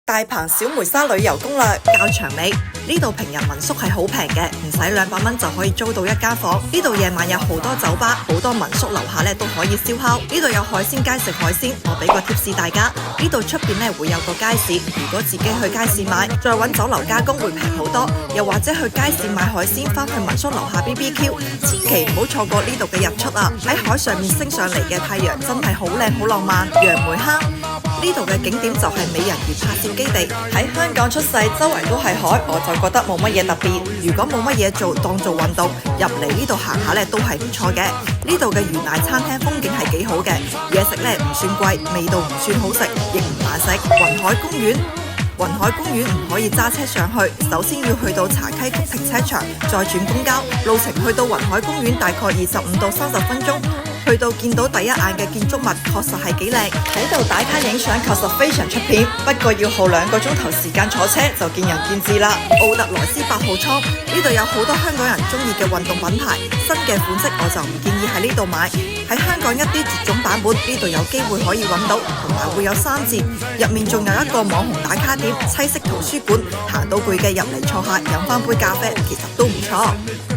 大鵬小梅沙旅遊攻略較長尾，呢度平日民宿係好平嘅，唔使200蚊就可以租到一間房。呢度夜晚有好多酒吧，好多民宿樓下咧都可以燒烤。呢度有海鮮街食海鮮，我俾個貼士大家。呢度出邊咧會有個街市，如果自己去街市買，再揾酒樓加工會平好多。又或者去街市買海鮮，翻去民宿樓下 BBQ， 千祈唔好錯過呢度嘅日出啊！喺海上面升上嚟嘅太陽真係好靚好浪漫。楊梅坑呢度嘅景點就係美人魚拍攝基地，喺香港出世，周圍都係海，我就覺得冇乜嘢特別。如果冇乜嘢做，當做運動，入嚟呢度行下咧都係唔錯嘅。呢度嘅魚奶餐廳風景係幾好嘅，嘢食咧唔算貴，味道唔算好食，亦唔難食。雲海公園唔可以揸車上去，首先要去到茶溪谷停車場，再轉公交，路程去到雲海公園大概25到30分鐘。去到見到第一眼嘅建築物，確實係幾靚，喺度打卡影相確實非常出片，不過要耗2個鐘頭時間坐車就見仁見智啦。奧特萊斯8號倉呢度有好多香港人中意嘅運動品牌，新嘅款式我就唔建議喺呢度買，喺香港一啲絕種版本呢度有機會可以揾到，同埋會有3折。入面仲有一個網紅打卡點棲息圖書館，行到攰嘅入嚟坐下飲翻杯咖啡，其實都唔錯。